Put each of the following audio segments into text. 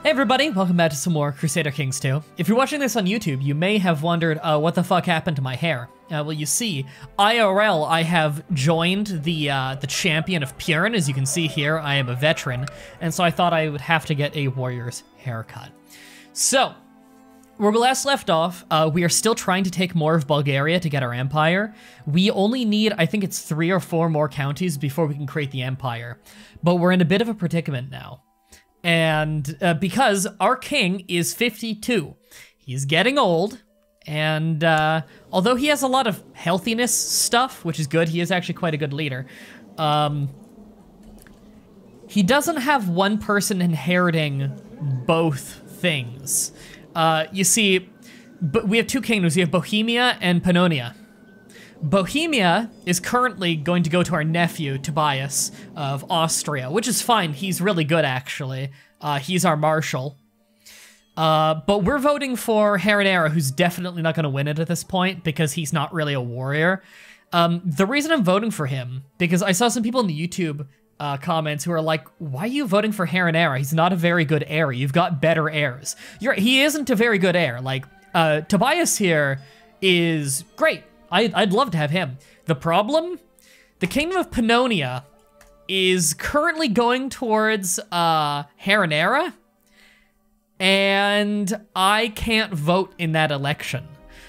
Hey everybody, welcome back to some more Crusader Kings 2. If you're watching this on YouTube, you may have wondered, what the fuck happened to my hair? Well, you see, IRL, I have joined the champion of Purin. As you can see here, I am a veteran, and so I thought I would have to get a warrior's haircut. So, where we last left off, we are still trying to take more of Bulgaria to get our empire. We only need, I think it's 3 or 4 more counties before we can create the empire. But we're in a bit of a predicament now. And because our king is 52, he's getting old, and although he has a lot of healthiness stuff, which is good, he is actually quite a good leader, he doesn't have one person inheriting both things. You see, we have 2 kingdoms. We have Bohemia and Pannonia. Bohemia is currently going to go to our nephew, Tobias, of Austria, which is fine. He's really good, actually. He's our marshal. But we're voting for Haranera, who's definitely not going to win it at this point, because he's not really a warrior. The reason I'm voting for him, because I saw some people in the YouTube comments who are like, why are you voting for Haranera? He's not a very good heir. You've got better heirs. He isn't a very good heir. Like, Tobias here is great. I'd love to have him. The problem? The Kingdom of Pannonia is currently going towards Haranera, and I can't vote in that election.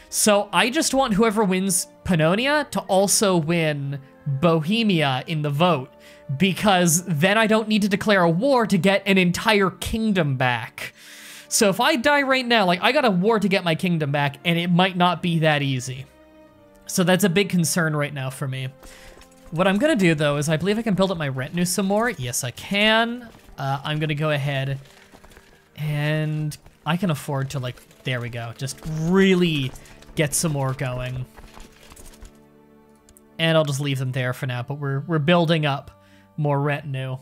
So I just want whoever wins Pannonia to also win Bohemia in the vote, because then I don't need to declare a war to get an entire kingdom back. So if I die right now, like, I got a war to get my kingdom back, and it might not be that easy. So that's a big concern right now for me. What I'm gonna do though is I believe I can build up my retinue some more. Yes, I can. I'm gonna go ahead and I can afford to, like, there we go. Just really get some more going. And I'll just leave them there for now, but we're building up more retinue.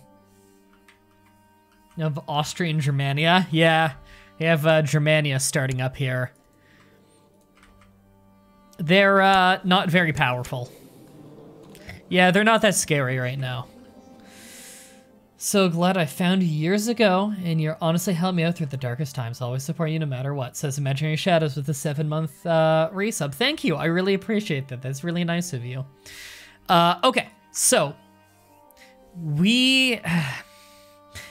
You have Austria and Germania? Yeah, we have Germania starting up here. They're not very powerful. Yeah, they're not that scary right now. So glad I found you years ago, and you're honestly helped me out through the darkest times. I'll always support you no matter what. Says Imaginary Shadows with a 7-month resub. Thank you, I really appreciate that. That's really nice of you. Okay, so we...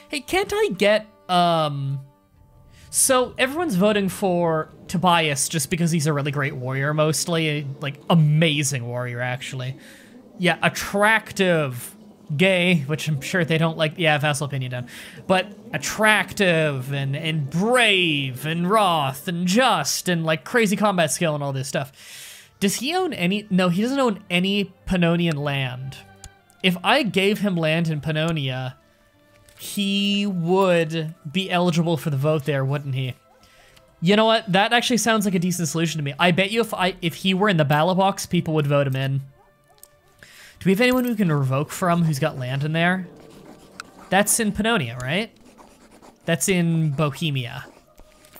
Hey, can't I get, So everyone's voting for Tobias just because he's a really great warrior, mostly. Like, amazing warrior, actually. Yeah, attractive, gay, which I'm sure they don't like. Yeah, vassal opinion done. But attractive and brave and wroth and just and, like, crazy combat skill and all this stuff. Does he own any? No, he doesn't own any Pannonian land. If I gave him land in Pannonia, he would be eligible for the vote there, wouldn't he? You know what? That actually sounds like a decent solution to me. I bet you if he were in the ballot box, people would vote him in. Do we have anyone we can revoke from who's got land in there? That's in Pannonia, right? That's in Bohemia.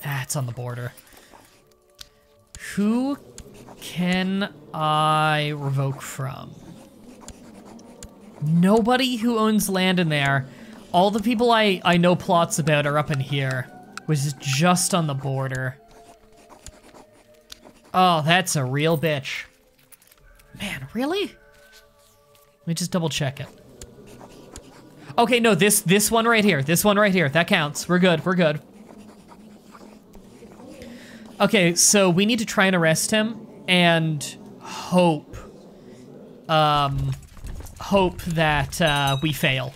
Ah, it's on the border. Who can I revoke from? Nobody who owns land in there. All the people I know plots about are up in here, which is just on the border. Oh, that's a real bitch. Man, really? Let me just double check it. Okay, no, this one right here. This one right here. That counts. We're good. We're good. Okay, so we need to try and arrest him and hope. Hope that we fail.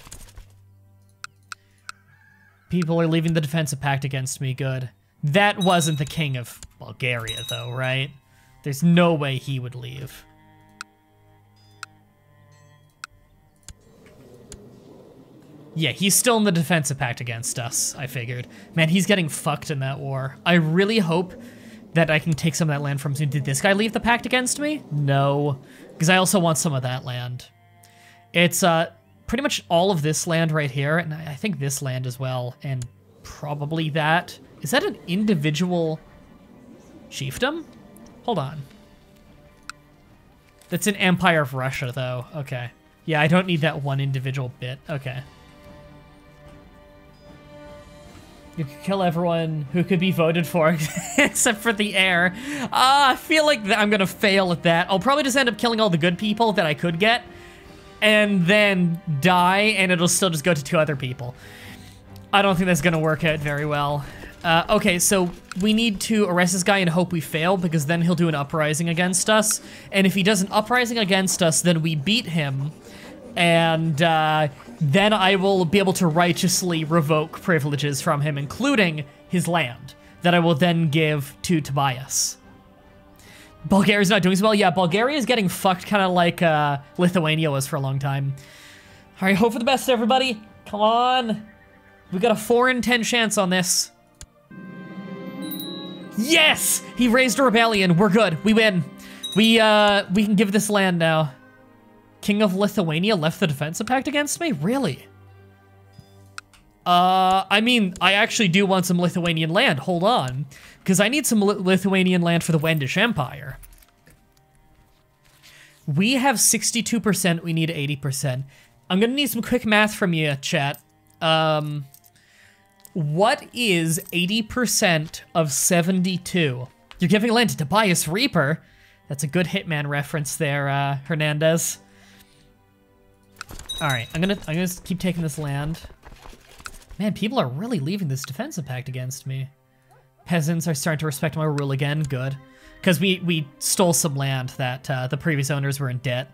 People are leaving the defensive pact against me. Good. That wasn't the king of Bulgaria, though, right? There's no way he would leave. Yeah, he's still in the defensive pact against us, I figured. Man, he's getting fucked in that war. I really hope that I can take some of that land from him. Did this guy leave the pact against me? No, because I also want some of that land. It's pretty much all of this land right here, and I think this land as well, and probably that. Is that an individual chiefdom? Hold on. That's an Empire of Russia, though. Okay. Yeah, I don't need that one individual bit. Okay. You could kill everyone who could be voted for, except for the heir. I feel like I'm gonna fail at that. I'll probably just end up killing all the good people that I could get, and then die, and it'll still just go to 2 other people. I don't think that's gonna work out very well. Okay, so we need to arrest this guy and hope we fail, because then he'll do an uprising against us. And if he does an uprising against us, then we beat him, and then I will be able to righteously revoke privileges from him, including his land, that I will then give to Tobias. Bulgaria's not doing so well. Yeah, Bulgaria is getting fucked kind of like Lithuania was for a long time. All right, hope for the best, everybody. Come on. We got a 4 in 10 chance on this. Yes! He raised a rebellion. We're good. We win. We can give this land now. King of Lithuania left the defensive pact against me? Really? I mean, I actually do want some Lithuanian land. Hold on. Because I need some Lithuanian land for the Wendish Empire. We have 62%. We need 80%. I'm gonna need some quick math from you, chat. What is 80% of 72? You're giving land to Tobias Reaper. That's a good Hitman reference there, Hernandez. All right, I'm gonna keep taking this land. Man, people are really leaving this defensive pact against me. Peasants are starting to respect my rule again. Good, because we stole some land that the previous owners were in debt.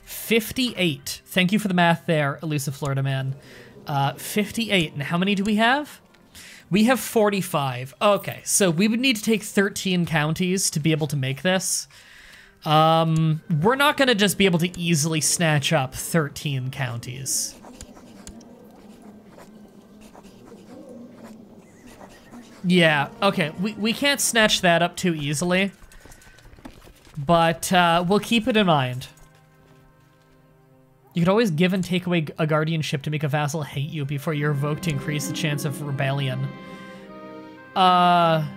58. Thank you for the math there, elusive Florida man. 58. And how many do we have? We have 45. Okay, so we would need to take 13 counties to be able to make this. We're not gonna just be able to easily snatch up 13 counties. Yeah, okay, we can't snatch that up too easily, but we'll keep it in mind. You could always give and take away a guardianship to make a vassal hate you before you're revoked to increase the chance of rebellion. Well,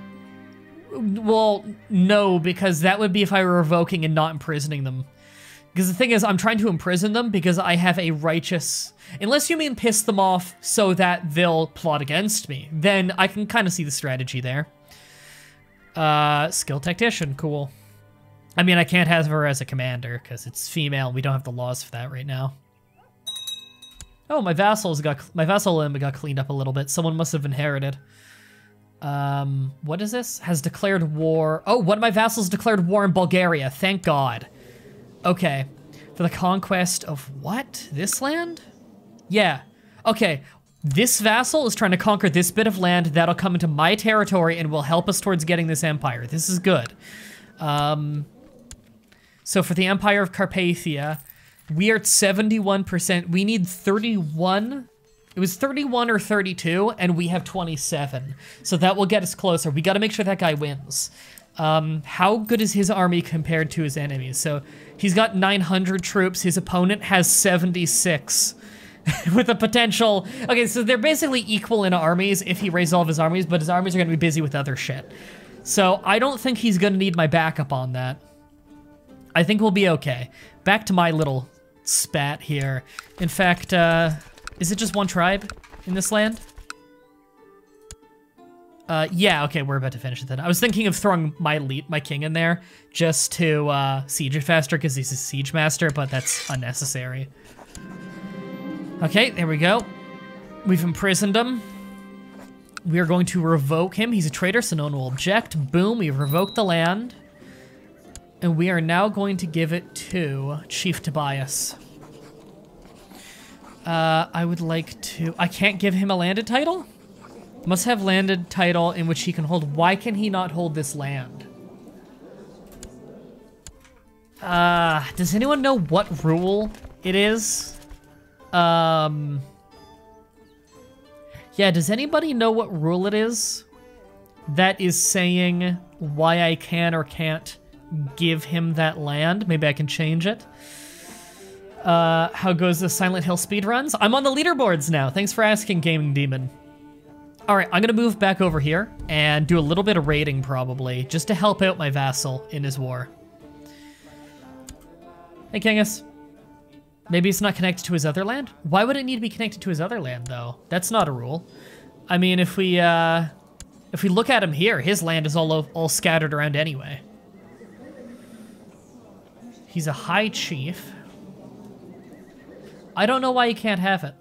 no, because that would be if I were revoking and not imprisoning them. Because the thing is, I'm trying to imprison them because I have a righteous... Unless you mean piss them off so that they'll plot against me, then I can kind of see the strategy there. Skill Tactician, cool. I mean, I can't have her as a commander because it's female. We don't have the laws for that right now. Oh, my vassal limit got cleaned up a little bit. Someone must have inherited. What is this? Has declared war. Oh, one of my vassals declared war in Bulgaria. Thank God. Okay. For the conquest of what? This land? Yeah. Okay. This vassal is trying to conquer this bit of land that'll come into my territory and will help us towards getting this empire. This is good. So for the Empire of Carpathia, we are at 71%. We need 31. It was 31 or 32, and we have 27. So that will get us closer. We got to make sure that guy wins. How good is his army compared to his enemies? So he's got 900 troops. His opponent has 76 with a potential... Okay, so they're basically equal in armies if he raises all of his armies, but his armies are going to be busy with other shit. So I don't think he's going to need my backup on that. I think we'll be okay. Back to my little spat here. In fact, is it just one tribe in this land? Yeah, okay, we're about to finish it then. I was thinking of throwing my king in there just to siege it faster because he's a siege master, but that's unnecessary. Okay, there we go. We've imprisoned him. We are going to revoke him. He's a traitor, so no one will object. Boom, we've revoked the land. And we are now going to give it to Chief Tobias. I would like to... I can't give him a landed title? Must have landed title in which he can hold. Why can he not hold this land? Does anyone know what rule it is? Yeah, does anybody know what rule it is that is saying why I can or can't give him that land? Maybe I can change it. How goes the Silent Hill speedruns? I'm on the leaderboards now. Thanks for asking, Gaming Demon. All right, I'm gonna move back over here and do a little bit of raiding probably, just to help out my vassal in his war. Hey, Kingus. Maybe it's not connected to his other land? Why would it need to be connected to his other land, though? That's not a rule. I mean, if we look at him here, his land is all scattered around anyway. He's a high chief. I don't know why he can't have it.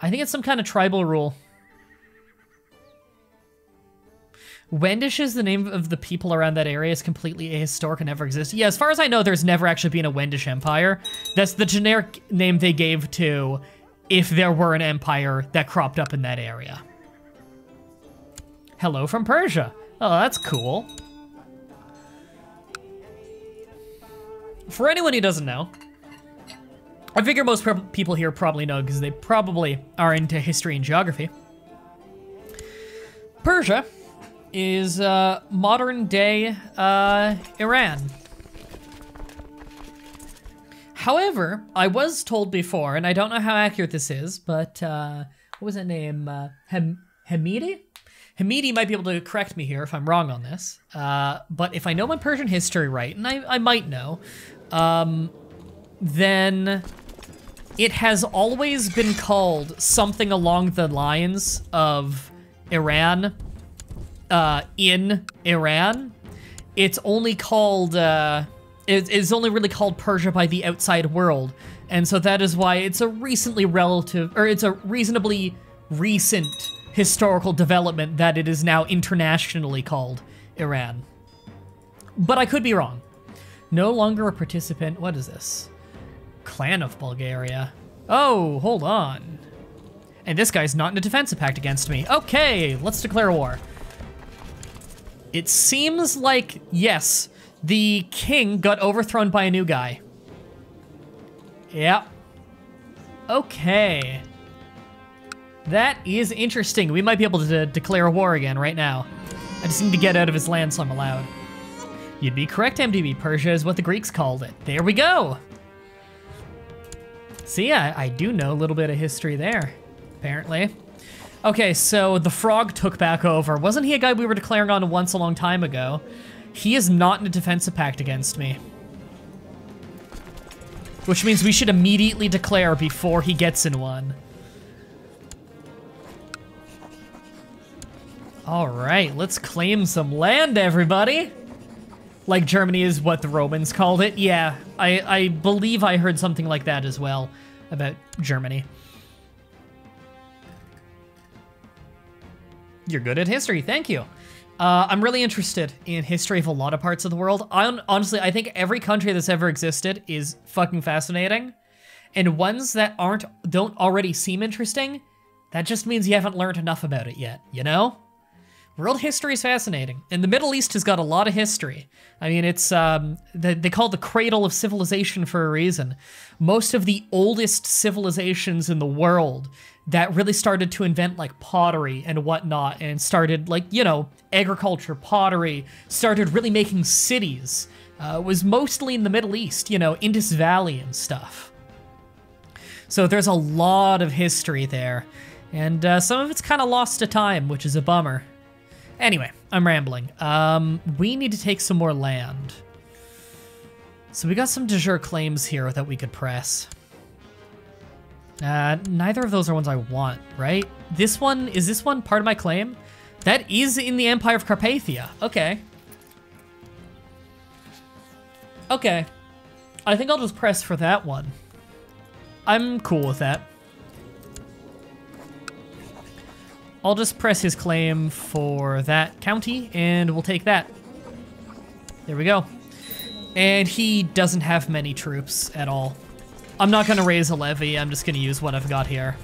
I think it's some kind of tribal rule. Wendish is the name of the people around that area. Is completely ahistoric and never existed. Yeah, as far as I know, there's never actually been a Wendish empire. That's the generic name they gave to if there were an empire that cropped up in that area. Hello from Persia. Oh, that's cool. For anyone who doesn't know, I figure most people here probably know because they probably are into history and geography. Persia is modern day Iran. However, I was told before, and I don't know how accurate this is, but what was that name? Hamidi? Hamidi might be able to correct me here if I'm wrong on this. But if I know my Persian history right, and I might know, then it has always been called something along the lines of Iran. In Iran, it's only called, it's only really called Persia by the outside world. And so that is why it's a reasonably recent historical development that it is now internationally called Iran. But I could be wrong. No longer a participant, what is this? Clan of Bulgaria. Oh, hold on. And this guy's not in a defensive pact against me. Okay, let's declare war. It seems like, yes, the king got overthrown by a new guy. Yep. Okay. That is interesting. We might be able to declare war again right now. I just need to get out of his land so I'm allowed. You'd be correct, MDB. Persia is what the Greeks called it. There we go. See, I do know a little bit of history there, apparently. Okay, so the frog took back over. Wasn't he a guy we were declaring on once a long time ago? He is not in a defensive pact against me. Which means we should immediately declare before he gets in one. All right, let's claim some land, everybody. Like Germany is what the Romans called it. Yeah, I believe I heard something like that as well about Germany. You're good at history, thank you. I'm really interested in history of a lot of parts of the world. Honestly, I think every country that's ever existed is fucking fascinating. And ones that don't already seem interesting, that just means you haven't learned enough about it yet, you know? World history is fascinating, and the Middle East has got a lot of history. I mean, it's, they call it the cradle of civilization for a reason. Most of the oldest civilizations in the world that really started to invent, like, pottery and whatnot, and started, like, you know, agriculture, pottery, started really making cities, was mostly in the Middle East, you know, Indus Valley and stuff. So there's a lot of history there, and some of it's kind of lost to time, which is a bummer. Anyway, I'm rambling. We need to take some more land. So we got some de jure claims here that we could press. Neither of those are ones I want, right? This one, is this one part of my claim? That is in the Empire of Carpathia. Okay. Okay. I think I'll just press for that one. I'm cool with that. I'll just press his claim for that county, and we'll take that. There we go. And he doesn't have many troops at all. I'm not gonna raise a levy, I'm just gonna use what I've got here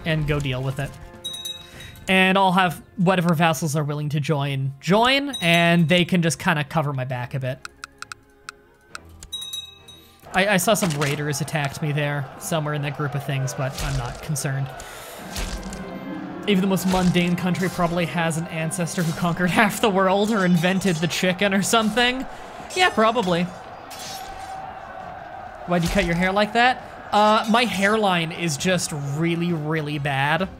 and go deal with it. And I'll have whatever vassals are willing to join, and they can just kind of cover my back a bit. I saw some raiders attacked me there, somewhere in that group of things, but I'm not concerned. Even the most mundane country probably has an ancestor who conquered half the world or invented the chicken or something. Yeah, probably. Why'd you cut your hair like that? My hairline is just really, really bad.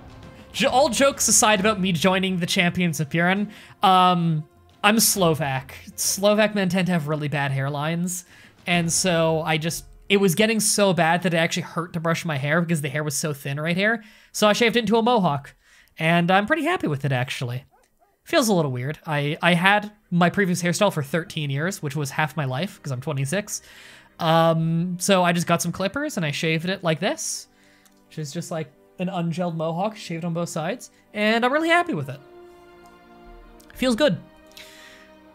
All jokes aside about me joining the Champions of Buren, I'm Slovak. Slovak men tend to have really bad hairlines, and so it was getting so bad that it actually hurt to brush my hair because the hair was so thin right here. So I shaved it into a mohawk, and I'm pretty happy with it, actually. Feels a little weird. I had my previous hairstyle for 13 years, which was half my life because I'm 26. So I just got some clippers and I shaved it like this, which is just like an ungelled mohawk, shaved on both sides, and I'm really happy with it. Feels good.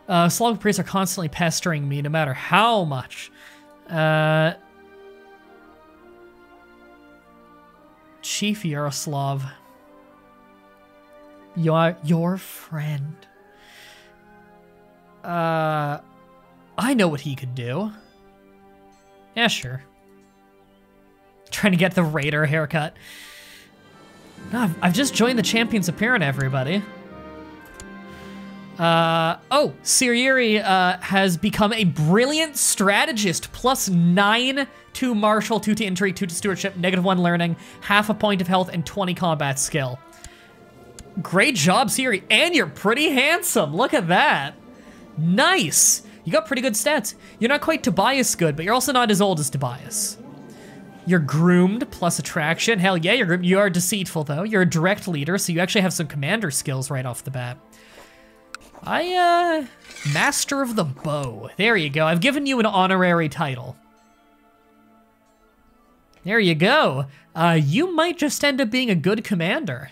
Slavic priests are constantly pestering me no matter how much. Chief Yaroslav. Your friend. I know what he could do. Yeah, sure. Trying to get the Raider haircut. No, I've just joined the Champions Apparent, everybody. Oh, Sirieri has become a brilliant strategist, +9 to martial, 2 to intrigue, 2 to stewardship, -1 learning, half a point of health, and 20 combat skill. Great job, Siri, and you're pretty handsome. Look at that. Nice. You got pretty good stats. You're not quite Tobias good, but you're also not as old as Tobias. You're groomed plus attraction. Hell yeah, you're groomed. You are deceitful though. You're a direct leader, so you actually have some commander skills right off the bat. Master of the Bow. There you go. I've given you an honorary title. There you go. You might just end up being a good commander.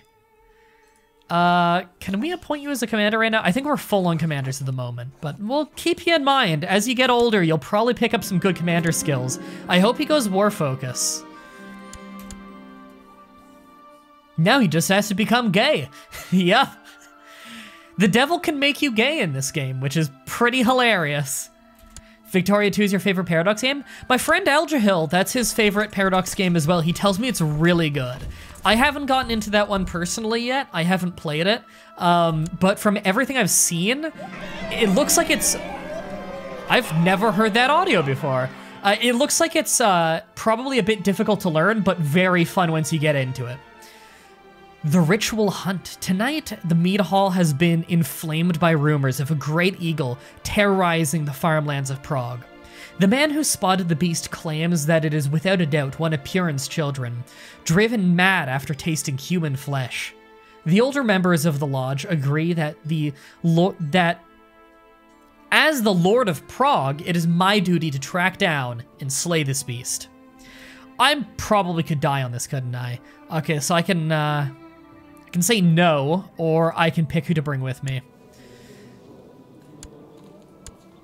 Can we appoint you as a commander right now? I think we're full on commanders at the moment, but we'll keep you in mind. As you get older, you'll probably pick up some good commander skills. I hope he goes war focus. Now he just has to become gay. Yeah. The devil can make you gay in this game, which is pretty hilarious. Victoria 2 is your favorite Paradox game? My friend Aljahil, that's his favorite Paradox game as well. He tells me it's really good. I haven't gotten into that one personally yet. I haven't played it. But from everything I've seen, it looks like it's... I've never heard that audio before. It looks like it's probably a bit difficult to learn, but very fun once you get into it. The Ritual Hunt. Tonight, the mead hall has been inflamed by rumors of a great eagle terrorizing the farmlands of Prague. The man who spotted the beast claims that it is without a doubt one of Purin's children, driven mad after tasting human flesh. The older members of the lodge agree that as the Lord of Prague, it is my duty to track down and slay this beast. I probably could die on this, couldn't I? Okay, so I can say no, or I can pick who to bring with me.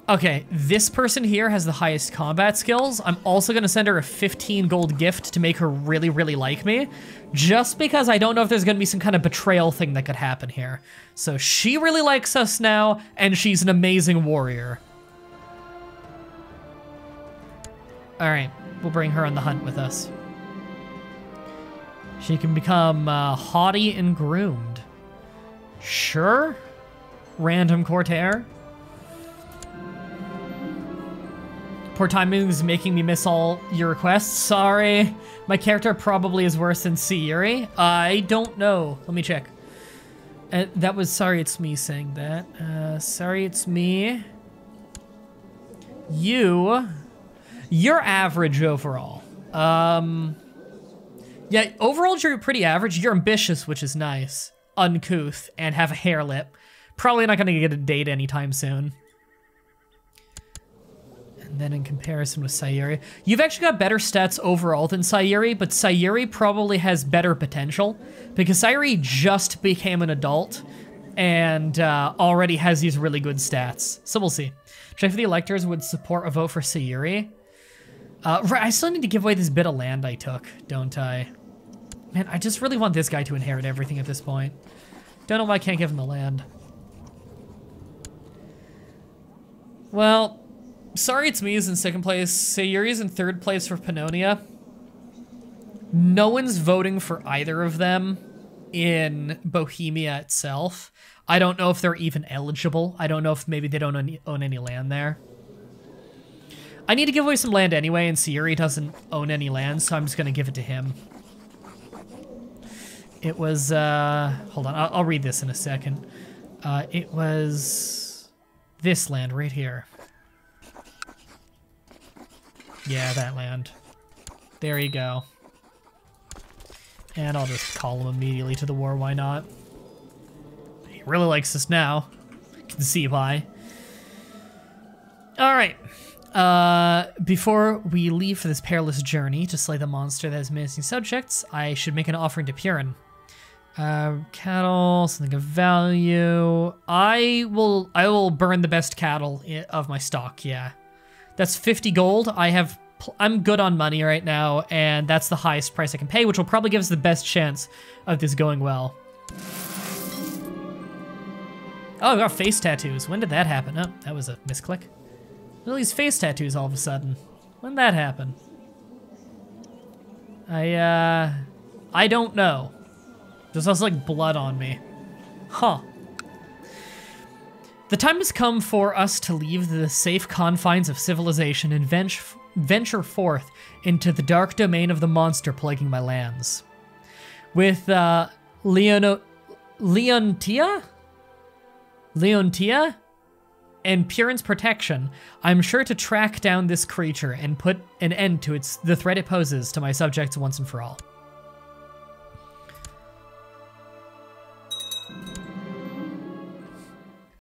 Okay, this person here has the highest combat skills. I'm also gonna send her a 15 gold gift to make her really, really like me, just because I don't know if there's gonna be some kind of betrayal thing that could happen here. So she really likes us now, and she's an amazing warrior. All right, we'll bring her on the hunt with us. She can become haughty and groomed. Sure. Random courtier. Poor timing is making me miss all your requests. Sorry. My character probably is worse than Siri. I don't know. Let me check. That was sorry it's me saying that. Sorry it's me. You're average overall. Yeah, overall you're pretty average. You're ambitious, which is nice. Uncouth, and have a hair lip. Probably not gonna get a date anytime soon. And then in comparison with Sayuri, you've actually got better stats overall than Sayuri, but Sayuri probably has better potential because Sayuri just became an adult and already has these really good stats. So we'll see. Check if the electors would support a vote for Sayuri. Right, I still need to give away this bit of land I took, don't I? Man, I just really want this guy to inherit everything at this point. Don't know why I can't give him the land. Well, sorry it's me is in second place. Sayuri's in third place for Pannonia. No one's voting for either of them in Bohemia itself. I don't know if they're even eligible. I don't know if maybe they don't own any land there. I need to give away some land anyway, and Sayuri doesn't own any land, so I'm just gonna give it to him. It was, hold on, I'll read this in a second. It was this land right here. Yeah, that land. There you go. And I'll just call him immediately to the war, why not? He really likes us now. Can see why. Alright. Before we leave for this perilous journey to slay the monster that is menacing subjects, I should make an offering to Purin. Cattle, something of value. I will burn the best cattle of my stock, yeah. That's 50 gold. I'm good on money right now, and that's the highest price I can pay, which will probably give us the best chance of this going well. Oh, I got face tattoos. When did that happen? Oh, that was a misclick. All these face tattoos all of a sudden. When did that happen? I don't know. There's also like blood on me. Huh. The time has come for us to leave the safe confines of civilization and venture forth into the dark domain of the monster plaguing my lands. With Leontia and Purin's protection, I'm sure to track down this creature and put an end to the threat it poses to my subjects once and for all.